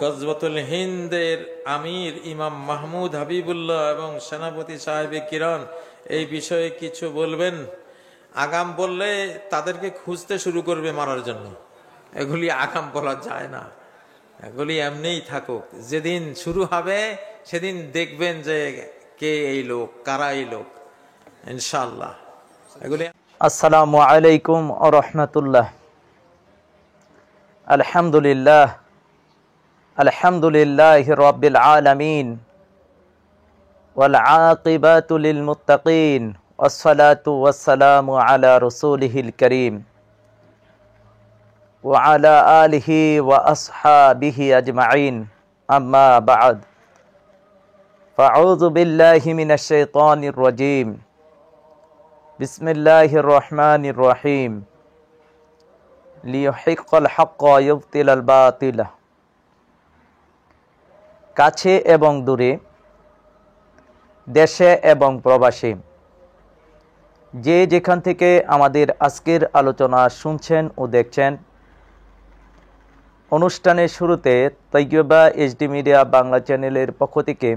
গজওয়াতুল হিন্দের আমির ইমাম মাহমুদ হাবিবুল্লাহ এবং সেনাপতি সাহেবে কিরণ এই বিষয়ে কিছু বলবেন। আগাম বললে তাদেরকে খুঁজতে শুরু করবে মারার জন্য। এগুলি আগাম বলা যায় না, এগুলি এমনিই থাকুক। যেদিন শুরু হবে সেদিন দেখবেন যে কে এই লোক, কারা এই লোক, ইনশাআল্লাহ। এগুলি আসসালামু আলাইকুম ওয়া রাহমাতুল্লাহ। আলহামদুলিল্লাহি রাব্বিল আলামিন ওয়াল আকিবাতু লিল মুত্তাকিন ওয়াসসালাতু ওয়াসসালামু আলা রাসূলিহিল কারীম ওয়া আলা আলিহি ওয়া আসহাবিহি আজমাইন, আম্মা বা'দ। ফাআউযু বিল্লাহি মিনাশ শাইতানির রাজীম। বিসমিল্লাহির রহমানির রহিম। লিইউহিক্কাল হাক্কা ওয়া ইউবতিলাল বাতিলা। কাছে এবং দূরে, দেশে এবং প্রবাসী, যে যেখান থেকে আমাদের আজকের আলোচনা শুনছেন ও দেখছেন, অনুষ্ঠানের শুরুতে তৈয়বা এইচডি মিডিয়া বাংলা চ্যানেলের পক্ষ থেকে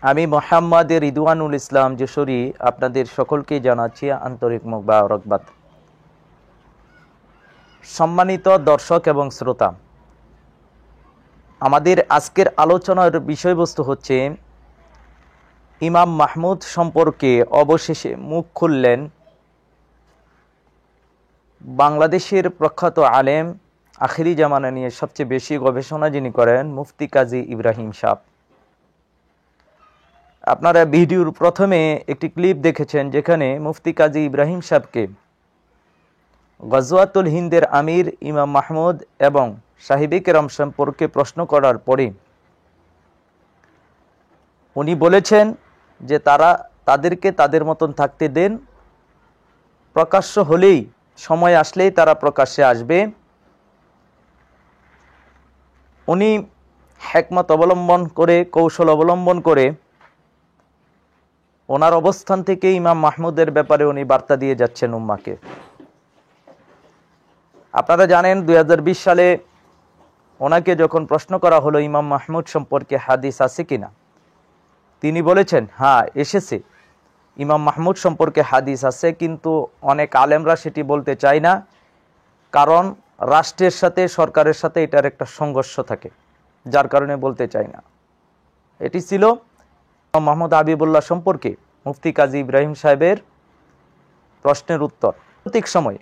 আমি মোহাম্মদ রিদওয়ানুল ইসলাম যশোরী আপনাদের সকলকে জানাচ্ছি আন্তরিক মোবারকবাদ। সম্মানিত দর্শক এবং শ্রোতা, আমাদের আজকের আলোচনার বিষয়বস্তু হচ্ছে ইমাম মাহমুদ সম্পর্কে অবশেষে মুখ খুললেন বাংলাদেশের প্রখ্যাত আলেম, আখিরি জামানা নিয়ে সবচেয়ে বেশি গবেষণা যিনি করেন, মুফতি কাজী ইব্রাহিম সাহেব। আপনারা ভিডিওর প্রথমে একটি ক্লিপ দেখেছেন যেখানে মুফতি কাজী ইব্রাহিম সাহেবকে গজওয়াতুল হিন্দের আমির ইমাম মাহমুদ এবং সাহিবে কেরাম সম্পর্কে প্রশ্ন করার পরে উনি বলেছেন যে তাদেরকে তাদের মতন থাকতে দেন, প্রকাশ্য হলেই, সময় আসলেই তারা প্রকাশ্যে আসবে। উনি হিকমত অবলম্বন করে, কৌশল অবলম্বন করে ওনার অবস্থান থেকে ইমাম মাহমুদের ব্যাপারে উনি বার্তা দিয়ে যাচ্ছেন উম্মাকে। আপনারা জানেন 2020 সালে ওনাকে যখন প্রশ্ন করা হলো ইমাম মাহমুদ সম্পর্কে হাদিস আছে কিনা, তিনি বলেছেন হ্যাঁ এসেছে, ইমাম মাহমুদ সম্পর্কে হাদিস আছে, কিন্তু অনেক আলেমরা সেটি বলতে চায় না, কারণ রাষ্ট্রের সাথে, সরকারের সাথে এটার একটা সংঘর্ষ থাকে, যার কারণে বলতে চায় না। এটি ছিল ইমাম মাহমুদ হাবিবুল্লাহ সম্পর্কে মুফতি কাজী ইব্রাহিম সাহেবের প্রশ্নের উত্তর। প্রত্যেক সময়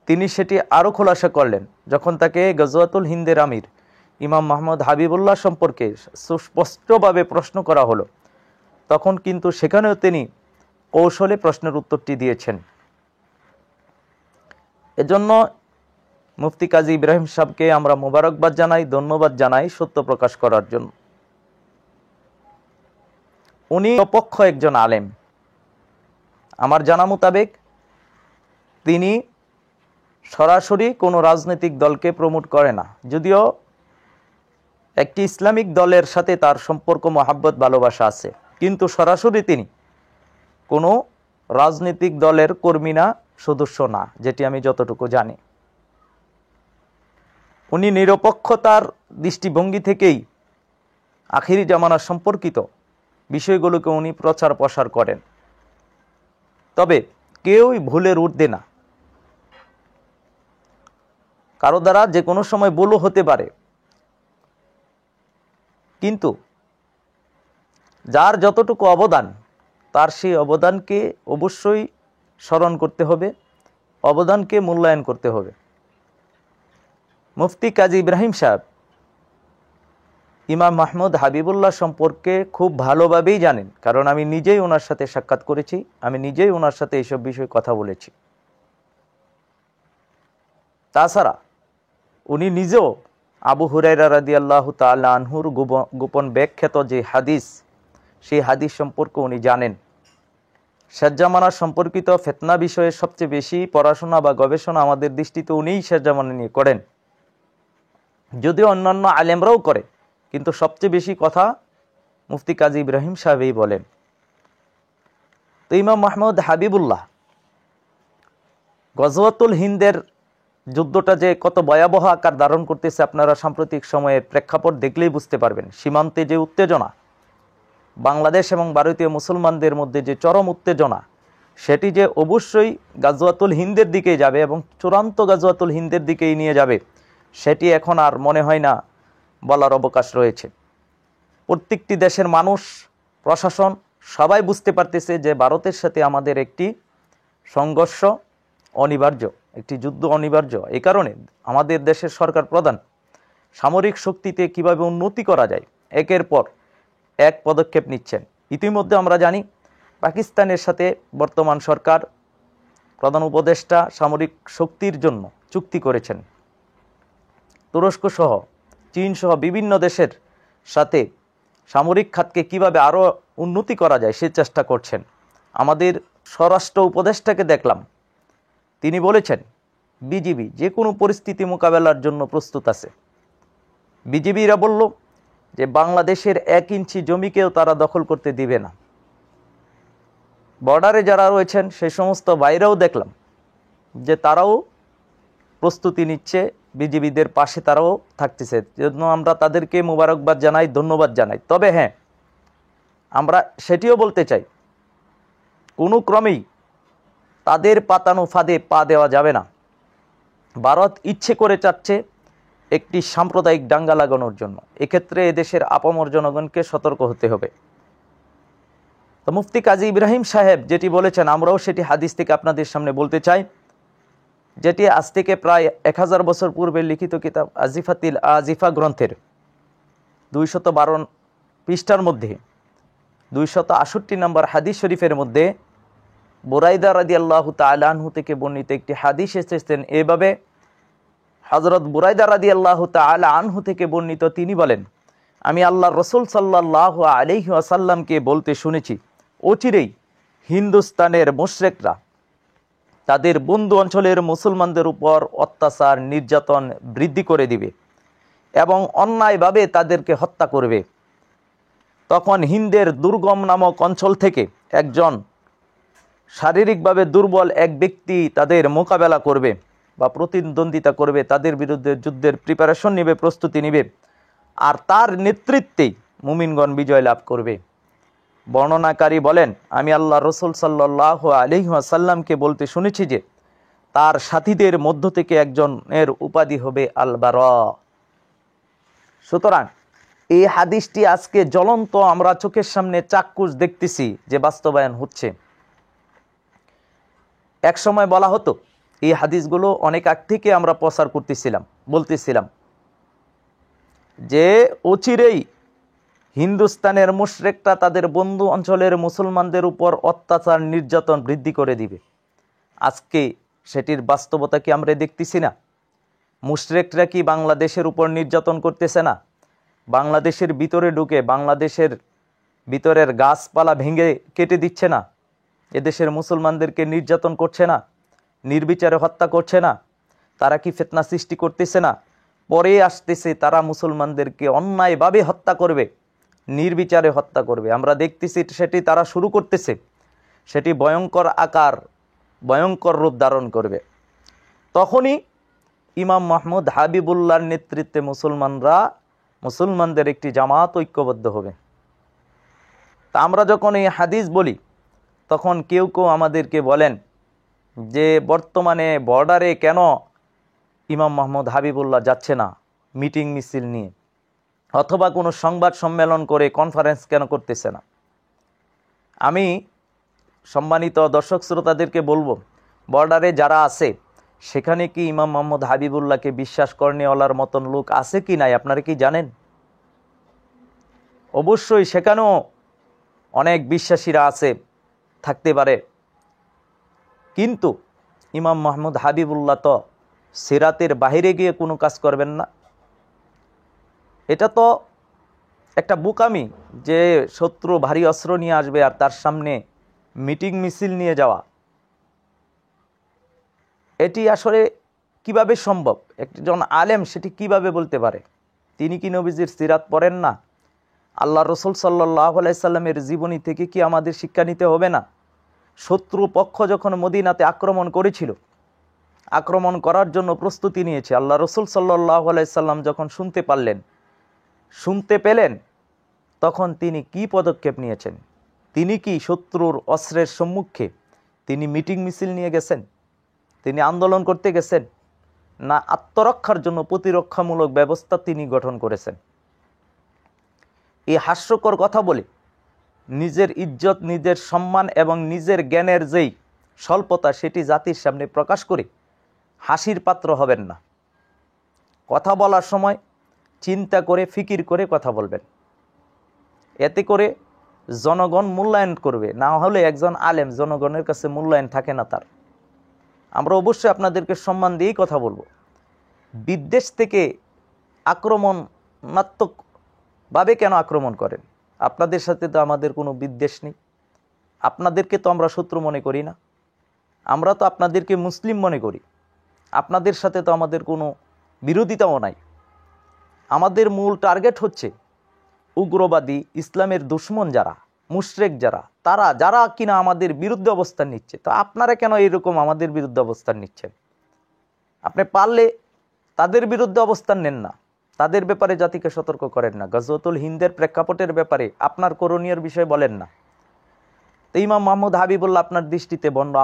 তিনি সেটি আরও খোলাসা করলেন যখন তাকে গজওয়াতুল হিন্দের আমির ইমাম মাহমুদ হাবিবুল্লাহ সম্পর্কে সুস্পষ্টভাবে প্রশ্ন করা হলো, তখন কিন্তু সেখানেও তিনি কৌশলে প্রশ্নের উত্তরটি দিয়েছেন। এজন্য মুফতি কাজী ইব্রাহিম সাহেবকে আমরা মোবারকবাদ জানাই, ধন্যবাদ জানাই সত্য প্রকাশ করার জন্য। উনি অপক্ষ একজন আলেম। আমার জানা মোতাবেক তিনি সরাসরি কোনো রাজনৈতিক দলকে প্রমোট করে না, যদিও একটি ইসলামিক দলের সাথে তার সম্পর্ক, মহাব্বত, ভালোবাসা আছে, কিন্তু সরাসরি তিনি কোনো রাজনৈতিক দলের কর্মী না, সদস্য না, যেটি আমি যতটুকু জানি। উনি নিরপেক্ষতার দৃষ্টিভঙ্গি থেকেই আখিরি জামানা সম্পর্কিত বিষয়গুলোকে উনি প্রচার প্রসার করেন। তবে কেউই ভুলের ঊর্ধ্বে না, কারো দ্বারা যে কোনো সময় ভুলও হতে পারে, কিন্তু যার যতটুকু অবদান, তার সেই অবদানকে অবশ্যই স্মরণ করতে হবে, অবদানকে মূল্যায়ন করতে হবে। মুফতি কাজী ইব্রাহিম সাহেব ইমাম মাহমুদ হাবিবুল্লাহ সম্পর্কে খুব ভালোভাবেই জানেন, কারণ আমি নিজেই ওনার সাথে সাক্ষাৎ করেছি, আমি নিজেই ওনার সাথে এইসব বিষয়ে কথা বলেছি। তাছাড়া উনি নিজেও আবু হুরায়রা রাদিয়াল্লাহু তাআলা আনহুর গোপন ব্যাখ্যাত যে হাদিস, সেই হাদিস সম্পর্কে উনি জানেন। শেষ জামানা সম্পর্কিত ফিতনা বিষয়ে সবচেয়ে বেশি পড়াশোনা বা গবেষণা আমাদের দৃষ্টিতে উনিই শেষ জামানা নিয়ে করেন, যদিও অন্যান্য আলেমরাও করে, কিন্তু সবচেয়ে বেশি কথা মুফতি কাজী ইব্রাহিম সাহেবই বলেন। তো ইমাম মাহমুদ হাবিবুল্লাহ গজওয়াতুল হিন্দের যুদ্ধটা যে কত ভয়াবহ আকার ধারণ করতেছে আপনারা সাম্প্রতিক সময়ের প্রেক্ষাপট দেখলেই বুঝতে পারবেন। সীমান্তে যে উত্তেজনা, বাংলাদেশ এবং ভারতীয় মুসলমানদের মধ্যে যে চরম উত্তেজনা, সেটি যে অবশ্যই গাজওয়াতুল হিন্দের দিকেই যাবে এবং চূড়ান্ত গাজওয়াতুল হিন্দের দিকেই নিয়ে যাবে, সেটি এখন আর মনে হয় না বলার অবকাশ রয়েছে। প্রত্যেকটি দেশের মানুষ, প্রশাসন সবাই বুঝতে পারতেছে যে ভারতের সাথে আমাদের একটি সংঘর্ষ অনিবার্য, একটি যুদ্ধ অনিবার্য। এই কারণে আমাদের দেশের সরকার প্রধান সামরিক শক্তিতে কিভাবে উন্নতি করা যায় একের পর এক পদক্ষেপ নিচ্ছেন। ইতিমধ্যে আমরা জানি পাকিস্তানের সাথে বর্তমান সরকার প্রধান উপদেষ্টা সামরিক শক্তির জন্য চুক্তি করেছেন। তুরস্ক সহ চীন সহ বিভিন্ন দেশের সাথে সামরিক খাতকে কিভাবে আরও উন্নতি করা যায় সে চেষ্টা করছেন। আমাদের স্বরাষ্ট্র উপদেষ্টাকে দেখলাম, তিনি বলেছেন বিজিবি যে কোনো পরিস্থিতি মোকাবেলার জন্য প্রস্তুত আছে। বিজিবিরা বলল যে বাংলাদেশের 1 ইঞ্চি জমিকেও তারা দখল করতে দিবে না। বর্ডারে যারা রয়েছেন সেই সমস্ত ভাইরাও দেখলাম যে তারাও প্রস্তুতি নিচ্ছে, বিজিবিদের পাশে তারাও থাকতেছে। জন্য আমরা তাদেরকে মোবারকবাদ জানাই, ধন্যবাদ জানাই। তবে হ্যাঁ, আমরা সেটিও বলতে চাই, কোনো ক্রমেই তাদের পাতানো ফাঁদে পা দেওয়া যাবে না। ভারত ইচ্ছে করে চাচ্ছে একটি সাম্প্রদায়িক দাঙ্গা লাগানোর জন্য। এক্ষেত্রে এদেশের আপামর জনগণকে সতর্ক হতে হবে। তো মুফতি কাজী ইব্রাহিম সাহেব যেটি বলেছেন, আমরাও সেটি হাদিস থেকে আপনাদের সামনে বলতে চাই, যেটি আজ থেকে প্রায় 1000 বছর পূর্বে লিখিত কিতাব আজিফাতিল আজিফা গ্রন্থের 212 পৃষ্ঠার মধ্যে 268 নম্বর হাদিস শরীফের মধ্যে বুরাইদা রাদিয়াল্লাহু তাআলা আনহু থেকে বর্ণিত একটি হাদিস এসেছেন এভাবে। হযরত বুরাইদা রাদিয়াল্লাহু তাআলা আনহু থেকে বর্ণিত, তিনি বলেন, আমি আল্লাহর রাসূল সাল্লাল্লাহু আলাইহি ওয়াসাল্লামকে বলতে শুনেছি, অচিরেই হিন্দুস্তানের মুশরিকরা তাদের বন্ধু অঞ্চলের মুসলমানদের উপর অত্যাচার নির্যাতন বৃদ্ধি করে দিবে এবং অন্যায়ভাবে তাদেরকে হত্যা করবে। তখন হিন্দের দুর্গম নামক অঞ্চল থেকে একজন শারীরিকভাবে দুর্বল এক ব্যক্তি তাদের মোকাবেলা করবে বা প্রতিদ্বন্দ্বিতা করবে, তাদের বিরুদ্ধে যুদ্ধের প্রিপারেশন নেবে, প্রস্তুতি নেবে, আর তার নেতৃত্বেই মুমিনগণ বিজয় লাভ করবে। বর্ণনাকারী বলেন, আমি আল্লাহ রসুল সাল্লাল্লাহু আলাইহি ওয়াসাল্লামকে বলতে শুনেছি যে তার সাথীদের মধ্য থেকে একজনের উপাধি হবে আল বারা। সুতরাং এই হাদিসটি আজকে জ্বলন্ত আমরা চোখের সামনে চাক্ষুষ দেখতেছি যে বাস্তবায়ন হচ্ছে। এক সময় বলা হতো, এই হাদিসগুলো অনেক আগ থেকে আমরা প্রচার করতেছিলাম, বলতেছিলাম যে অচিরেই হিন্দুস্তানের মুশরিকরা তাদের বন্ধু অঞ্চলের মুসলমানদের উপর অত্যাচার নির্যাতন বৃদ্ধি করে দিবে। আজকে সেটির বাস্তবতা কি আমরা দেখতেছি না? মুশরিকরা কি বাংলাদেশের উপর নির্যাতন করতেছে না? বাংলাদেশের ভিতরে ঢুকে বাংলাদেশের ভিতরের গাছপালা ভেঙে কেটে দিচ্ছে না? এদেশের মুসলমানদেরকে নির্যাতন করছে না? নির্বিচারে হত্যা করছে না? তারা কি ফিতনা সৃষ্টি করতেছে না? পরে আসতেছে তারা মুসলমানদেরকে অন্যায়ভাবে হত্যা করবে, নির্বিচারে হত্যা করবে। আমরা দেখতেছি সেটি তারা শুরু করতেছে, সেটি ভয়ঙ্কর আকার, ভয়ঙ্কর রূপ ধারণ করবে। তখনই ইমাম মাহমুদ হাবিবুল্লাহর নেতৃত্বে মুসলমানদের একটি জামাত ঐক্যবদ্ধ হবে। তা আমরা যখন এই হাদিস বলি, তখন কেউ কেউ আমাদেরকে বলেন যে বর্তমানে বর্ডারে কেন ইমাম মাহমুদ হাবিবুল্লাহ যাচ্ছে না মিটিং মিছিল নিয়ে, অথবা কোনো সংবাদ সম্মেলন করে কনফারেন্স কেন করতেছে না। আমি সম্মানিত দর্শক শ্রোতাদেরকে বলবো, বর্ডারে যারা আছে সেখানে কি ইমাম মাহমুদ হাবিবুল্লাহকে বিশ্বাস করনেওয়ালার মতন লোক আছে কি নাই আপনারা কি জানেন? অবশ্যই সেখানেও অনেক বিশ্বাসীরা আছে, থাকতে পারে, কিন্তু ইমাম মাহমুদ হাবিবুল্লাহ তো সিরাতের বাইরে গিয়ে কোনো কাজ করবেন না। এটা তো একটা বোকামি যে শত্রু ভারী অস্ত্র নিয়ে আসবে আর তার সামনে মিটিং মিছিল নিয়ে যাওয়া। এটি আসলে কিভাবে সম্ভব? একজন আলেম সেটি কিভাবে বলতে পারে? তিনি কি নবীজির সিরাত পড়েন না? আল্লাহ রসুল সাল্লাল্লাহু আলাইহি সাল্লামের জীবনী থেকে কি আমাদের শিক্ষা নিতে হবে না? শত্রু পক্ষ যখন মদিনাতে আক্রমণ করেছিল, আক্রমণ করার জন্য প্রস্তুতি নিয়েছে। আল্লাহ রসুল সাল্লাল্লাহু আলাইহি সাল্লাম যখন শুনতে পেলেন, তখন তিনি কি পদক্ষেপ নিয়েছেন? তিনি কি শত্রুর অস্ত্রের সম্মুখে তিনি মিটিং মিছিল নিয়ে গেছেন? তিনি আন্দোলন করতে গেছেন? না আত্মরক্ষার জন্য প্রতিরক্ষামূলক ব্যবস্থা তিনি গঠন করেছেন? এই হাস্যকর কথা বলে নিজের ইজ্জত, নিজের সম্মান এবং নিজের জ্ঞানের যেই স্বল্পতা সেটি জাতির সামনে প্রকাশ করে হাসির পাত্র হবেন না। কথা বলার সময় চিন্তা করে, ফিকির করে কথা বলবেন। এতে করে জনগণ মূল্যায়ন করবে। না হলে একজন আলেম জনগণের কাছে মূল্যায়ন থাকে না তার। আমরা অবশ্যই আপনাদেরকে সম্মান দিয়েই কথা বলবো। বিদ্বেষ থেকে আক্রমণাত্মকভাবে কেন আক্রমণ করেন? আপনাদের সাথে তো আমাদের কোনো বিদ্বেষ নেই, আপনাদেরকে তো আমরা শত্রু মনে করি না, আমরা তো আপনাদেরকে মুসলিম মনে করি। আপনাদের সাথে তো আমাদের কোনো বিরোধিতাও নাই। আমাদের মূল টার্গেট হচ্ছে উগ্রবাদী, ইসলামের দুশমন যারা, মুশরিক যারা কিনা আমাদের বিরুদ্ধে অবস্থান নিচ্ছে। তো আপনারা কেন এরকম আমাদের বিরুদ্ধে অবস্থান নিচ্ছেন? আপনি পারলে তাদের বিরুদ্ধে অবস্থান নেন না, তাদের ব্যাপারে জাতিকে সতর্ক করেন না, গজওয়াতুল হিন্দের প্রেক্ষাপটের ব্যাপারে আপনার করণীয় বিষয় বলেন না। তো ইমাম মাহমুদ হাবিবুল্লাহ আপনার দৃষ্টিতে ভণ্ড,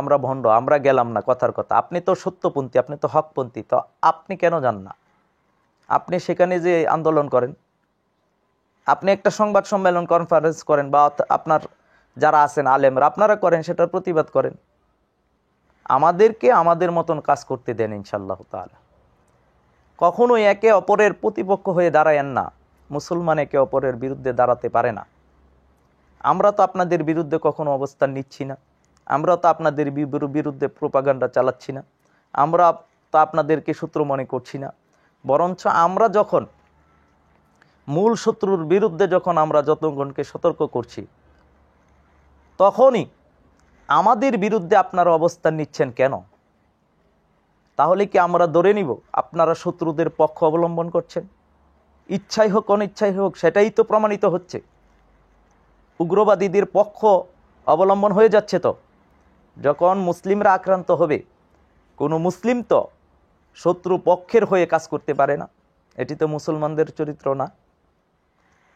আমরা গেলাম না, কথার কথা। আপনি তো সত্যপন্থী, আপনি তো হকপন্থী, তো আপনি কেন যান না? আপনি সেখানে যে আন্দোলন করেন, আপনি একটা সংবাদ সম্মেলন, কনফারেন্স করেন, বা আপনার যারা আছেন আলেমরা আপনারা করেন, সেটার প্রতিবাদ করেন। আমাদেরকে আমাদের মতন কাজ করতে দেন ইনশাআল্লাহ তাআলা। কখনোই একে অপরের প্রতিপক্ষ হয়ে দাঁড়ায়েন না। মুসলমান একে অপরের বিরুদ্ধে দাঁড়াতে পারে না। আমরা তো আপনাদের বিরুদ্ধে কখনো অবস্থান নিচ্ছি না, আমরা তো আপনাদের বিরুদ্ধে প্রোপাগান্ডা চালাচ্ছি না, আমরা তো আপনাদেরকে শত্রু মনে করছি না। বরঞ্চ আমরা যখন মূল শত্রুর বিরুদ্ধে যখন আমরা জনগণকে সতর্ক করছি, তখনই আমাদের বিরুদ্ধে আপনারা অবস্থান নিচ্ছেন কেন? তাহলে কি আমরা ধরে নিব আপনারা শত্রুদের পক্ষ অবলম্বন করছেন? ইচ্ছাই হোক অনিচ্ছাই হোক, সেটাই তো প্রমাণিত হচ্ছে। উগ্রবাদীদের পক্ষ অবলম্বন হয়ে যাচ্ছে। তো যখন মুসলিমরা আক্রান্ত হবে, কোনো মুসলিম তো শত্রু পক্ষের হয়ে কাজ করতে পারে না। এটি তো মুসলমানদের চরিত্র না।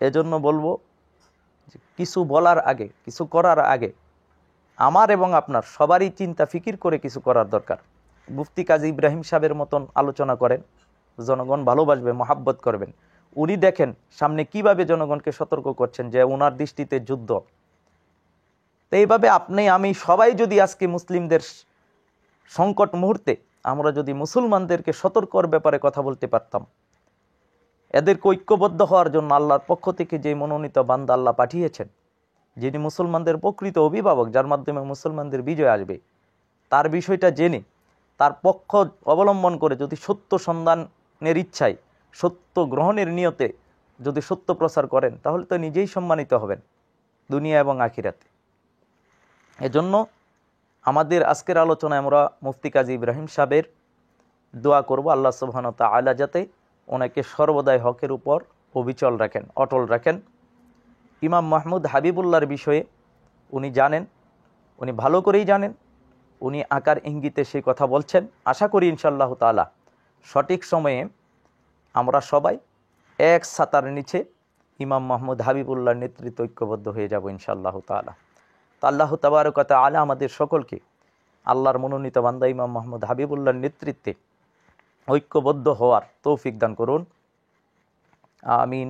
এজন্য বলবো, কিছু বলার আগে, কিছু করার আগে আমার এবং আপনার সবারই চিন্তা ফিকির করে কিছু করার দরকার। মুফতি কাজী ইব্রাহিম সাহেবের মতন আলোচনা করেন, জনগণ ভালোবাসবে, মহাব্বত করবেন। উনি দেখেন সামনে কিভাবে জনগণকে সতর্ক করছেন যে ওনার দৃষ্টিতে যুদ্ধ। তো এইভাবে আপনি আমি সবাই যদি আজকে মুসলিমদের সংকট মুহূর্তে আমরা যদি মুসলমানদেরকে সতর্কর ব্যাপারে কথা বলতে পারতাম, এদেরকে ঐক্যবদ্ধ হওয়ার জন্য আল্লাহর পক্ষ থেকে যে মনোনীত বান্দা আল্লাহ পাঠিয়েছেন, যিনি মুসলমানদের প্রকৃত অভিভাবক, যার মাধ্যমে মুসলমানদের বিজয় আসবে, তার বিষয়টা জেনে তার পক্ষ অবলম্বন করে যদি সত্য সন্ধানের ইচ্ছায়, সত্য গ্রহণের নিয়তে যদি সত্য প্রচার করেন, তাহলে তো নিজেই সম্মানিত হবেন দুনিয়া এবং আখিরাতে। এজন্য আমাদের আজকের আলোচনায় আমরা মুফতি কাজী ইব্রাহিম সাহেবের দোয়া করব, আল্লাহ সুবহানাহু ওয়া তাআলা যাতে ওনাকে সর্বদাই হকের উপর অবিচল রাখেন, অটল রাখেন। ইমাম মাহমুদ হাবিবুল্লাহর বিষয়ে উনি জানেন, উনি ভালো করেই জানেন, উনি আকার ইঙ্গিতে সেই কথা বলছেন। আশা করি ইনশাআল্লাহ তাআলা সঠিক সময়ে আমরা সবাই এক ছাতার নিচে ইমাম মাহমুদ হাবিবুল্লাহর নেতৃত্বে ঐক্যবদ্ধ হয়ে যাব ইনশাআল্লাহ তাআলা। তো আল্লাহ তাবারক ওয়া তাআলা আমাদের সকলকে আল্লাহর মনোনীত বান্দা ইমাম মাহমুদ হাবিবুল্লাহর নেতৃত্বে ঐক্যবদ্ধ হওয়ার তৌফিক দান করুন। আমিন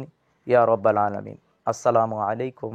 ইয়া রাব্বাল আলামিন। আসসালামু আলাইকুম।